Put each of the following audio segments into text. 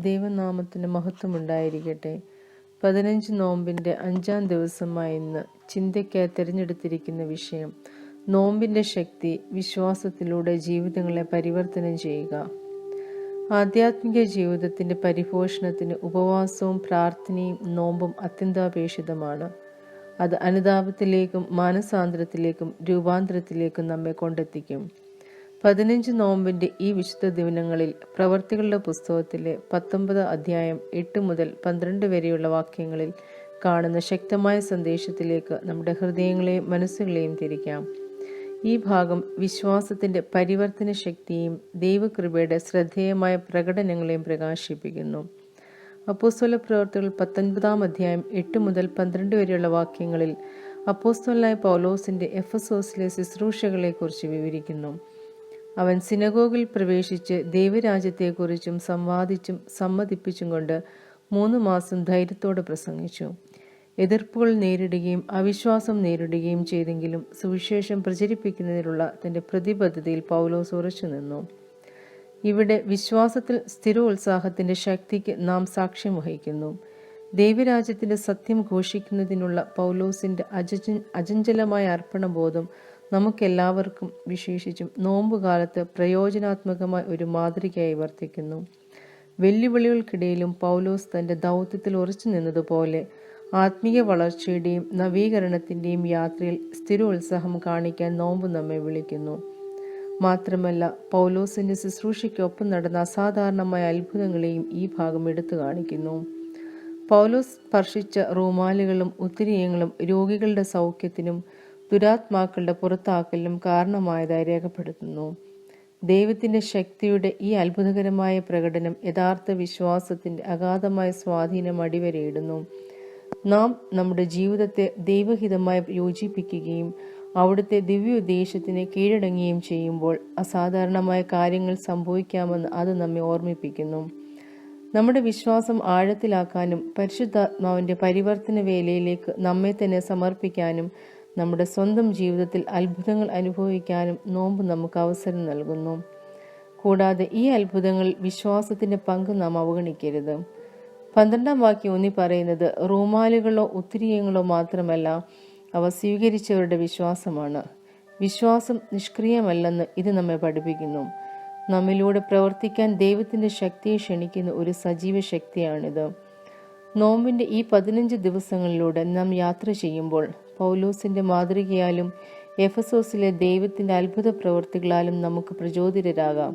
ദൈവനാമത്തിന് മഹത്വമുണ്ടായിരിക്കട്ടെ. 15 നോമ്പിൻ്റെ 5-ാം ദിവസമായ ഇന്ന് ചിന്തയ്ക്കായി തിരഞ്ഞെടുത്തിരിക്കുന്ന വിഷയം നോമ്പിൻ്റെ ശക്തി, വിശ്വാസത്തിലൂടെ ജീവിതങ്ങളെ പരിവർത്തനം ചെയ്യുക. ആധ്യാത്മിക ജീവിതത്തിൻ്റെ പരിപോഷണത്തിന് ഉപവാസവും പ്രാർത്ഥനയും നോമ്പും അത്യന്താപേക്ഷിതമാണ്. അത് അനുതാപത്തിലേക്കും മാനസാന്തരത്തിലേക്കും രൂപാന്തരത്തിലേക്കും നമ്മെ കൊണ്ടെത്തിക്കും. 15 നോമ്പിൻ്റെ ഈ വിശുദ്ധ ദിനങ്ങളിൽ പ്രവർത്തികളുടെ പുസ്തകത്തിലെ 19 അധ്യായം 8 മുതൽ 12 വരെയുള്ള വാക്യങ്ങളിൽ കാണുന്ന ശക്തമായ സന്ദേശത്തിലേക്ക് നമ്മുടെ ഹൃദയങ്ങളെയും മനസ്സുകളെയും തിരിക്കാം. ഈ ഭാഗം വിശ്വാസത്തിൻ്റെ പരിവർത്തന ശക്തിയും ദൈവകൃപയുടെ ശ്രദ്ധേയമായ പ്രകടനങ്ങളെയും പ്രകാശിപ്പിക്കുന്നു. അപ്പോസ്തല പ്രവർത്തികൾ 19 അധ്യായം 8 മുതൽ 12 വരെയുള്ള വാക്യങ്ങളിൽ അപ്പോസ്തലനായ പൗലോസിൻ്റെ എഫെസോസിലെ ശുശ്രൂഷകളെക്കുറിച്ച് വിവരിക്കുന്നു. അവൻ സിനഗോഗിൽ പ്രവേശിച്ച് ദൈവരാജ്യത്തെക്കുറിച്ചും സംവാദിച്ചും സമ്മതിപ്പിച്ചും കൊണ്ട് 3 മാസം ധൈര്യത്തോടെ പ്രസംഗിച്ചു. എതിർപ്പുകൾ നേരിടുകയും അവിശ്വാസം നേരിടുകയും ചെയ്തെങ്കിലും സുവിശേഷം പ്രചരിപ്പിക്കുന്നതിനുള്ള തൻ്റെ പ്രതിബദ്ധതയിൽ പൗലോസ് ഉറച്ചു നിന്നു. ഇവിടെ വിശ്വാസത്തിൽ സ്ഥിരോത്സാഹത്തിൻ്റെ ശക്തിക്ക് നാം സാക്ഷ്യം വഹിക്കുന്നു. ദൈവരാജ്യത്തിൻ്റെ സത്യം ഘോഷിക്കുന്നതിനുള്ള പൗലോസിൻ്റെ അചഞ്ചലമായ അർപ്പണബോധം നമുക്കെല്ലാവർക്കും, വിശേഷിച്ചും നോമ്പുകാലത്ത് പ്രയോജനാത്മകമായ ഒരു മാതൃകയായി വർത്തിക്കുന്നു. വെല്ലുവിളികൾക്കിടയിലും പൗലോസ് തൻ്റെ ദൗത്യത്തിൽ ഉറച്ചു നിന്നതുപോലെ ആത്മീയ വളർച്ചയുടെയും നവീകരണത്തിൻ്റെയും യാത്രയിൽ സ്ഥിരോത്സാഹം കാണിക്കാൻ നോമ്പ് നമ്മെ വിളിക്കുന്നു. മാത്രമല്ല, പൗലോസിൻ്റെ ശുശ്രൂഷയ്ക്കൊപ്പം നടന്ന അസാധാരണമായ അത്ഭുതങ്ങളെയും ഈ ഭാഗം എടുത്തു കാണിക്കുന്നു. പൗലോസ് സ്പർശിച്ച റൂമാലുകളും ഉത്തിരീയങ്ങളും രോഗികളുടെ സൗഖ്യത്തിനും ദുരാത്മാക്കളുടെ പുറത്താക്കലിനും കാരണമായതായി രേഖപ്പെടുത്തുന്നു. ദൈവത്തിൻ്റെ ശക്തിയുടെ ഈ അത്ഭുതകരമായ പ്രകടനം യഥാർത്ഥ വിശ്വാസത്തിൻ്റെ അഗാധമായ സ്വാധീനം അടിവരയിടുന്നു. നാം നമ്മുടെ ജീവിതത്തെ ദൈവഹിതമായി യോജിപ്പിക്കുകയും അവിടുത്തെ ദിവ്യോദ്ദേശത്തിന് കീഴടങ്ങുകയും ചെയ്യുമ്പോൾ അസാധാരണമായ കാര്യങ്ങൾ സംഭവിക്കാമെന്ന് അത് നമ്മെ ഓർമ്മിപ്പിക്കുന്നു. നമ്മുടെ വിശ്വാസം ആഴത്തിലാക്കാനും പരിശുദ്ധാത്മാവിൻ്റെ പരിവർത്തന വേലയിലേക്ക് നമ്മെ തന്നെ സമർപ്പിക്കാനും നമ്മുടെ സ്വന്തം ജീവിതത്തിൽ അത്ഭുതങ്ങൾ അനുഭവിക്കാനും നോമ്പ് നമുക്ക് അവസരം നൽകുന്നു. കൂടാതെ ഈ അത്ഭുതങ്ങളിൽ വിശ്വാസത്തിൻ്റെ പങ്ക് നാം അവഗണിക്കരുത്. 12-ാം വാക്യം ഊന്നി പറയുന്നത് റൂമാലുകളോ ഉത്തിരീയങ്ങളോ മാത്രമല്ല, അവ സ്വീകരിച്ചവരുടെ വിശ്വാസമാണ്. വിശ്വാസം നിഷ്ക്രിയമല്ലെന്ന് ഇത് നമ്മെ പഠിപ്പിക്കുന്നു. നമ്മിലൂടെ പ്രവർത്തിക്കാൻ ദൈവത്തിൻ്റെ ശക്തിയെ ക്ഷണിക്കുന്ന ഒരു സജീവ ശക്തിയാണിത്. നോമ്പിൻ്റെ ഈ 15 ദിവസങ്ങളിലൂടെ നാം യാത്ര ചെയ്യുമ്പോൾ പൗലോസിൻ്റെ മാതൃകയാലും എഫെസോസിലെ ദൈവത്തിൻ്റെ അത്ഭുത പ്രവൃത്തികളാലും നമുക്ക് പ്രചോദിതരാകാം.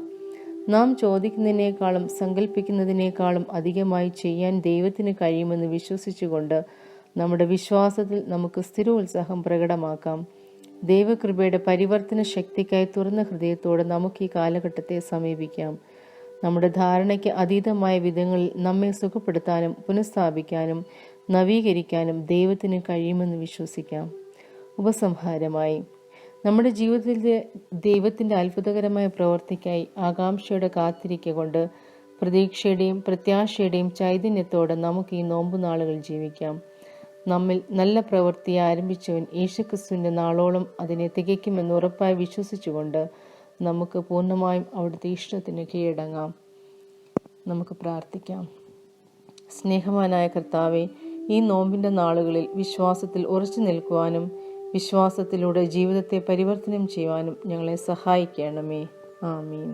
നാം ചോദിക്കുന്നതിനേക്കാളും സങ്കല്പിക്കുന്നതിനേക്കാളും അധികമായി ചെയ്യാൻ ദൈവത്തിന് കഴിയുമെന്ന് വിശ്വസിച്ചുകൊണ്ട് നമ്മുടെ വിശ്വാസത്തിൽ നമുക്ക് സ്ഥിരോത്സാഹം പ്രകടമാക്കാം. ദൈവകൃപയുടെ പരിവർത്തന ശക്തിക്കായി തുറന്ന ഹൃദയത്തോടെ നമുക്ക് ഈ കാലഘട്ടത്തെ സമീപിക്കാം. നമ്മുടെ ധാരണയ്ക്ക് അതീതമായ വിധങ്ങളിൽ നമ്മെ സുഖപ്പെടുത്താനും പുനഃസ്ഥാപിക്കാനും നവീകരിക്കാനും ദൈവത്തിന് കഴിയുമെന്ന് വിശ്വസിക്കാം. ഉപസംഹാരമായി, നമ്മുടെ ജീവിതത്തിലെ ദൈവത്തിൻ്റെ അത്ഭുതകരമായ പ്രവൃത്തിക്കായി ആകാംക്ഷയോടെ കാത്തിരിക്കൊണ്ട് പ്രതീക്ഷയുടെയും പ്രത്യാശയുടെയും ചൈതന്യത്തോടെ നമുക്ക് ഈ നോമ്പുനാളുകൾ ജീവിക്കാം. നമ്മിൽ നല്ല പ്രവൃത്തി ആരംഭിച്ചവൻ യേശുക്രിസ്തുവിൻ്റെ നാളോളം അതിനെ തികയ്ക്കുമെന്ന് ഉറപ്പായി വിശ്വസിച്ചുകൊണ്ട് നമുക്ക് പൂർണ്ണമായും അവിടുത്തെ ഇഷ്ടത്തിന് കീഴടങ്ങാം. നമുക്ക് പ്രാർത്ഥിക്കാം. സ്നേഹവാനായ കർത്താവേ, ഈ നോമ്പിൻ്റെ നാളുകളിൽ വിശ്വാസത്തിൽ ഉറച്ചു നിൽക്കുവാനും വിശ്വാസത്തിലൂടെ ജീവിതത്തെ പരിവർത്തനം ചെയ്യുവാനും ഞങ്ങളെ സഹായിക്കണമേ. ആമീൻ.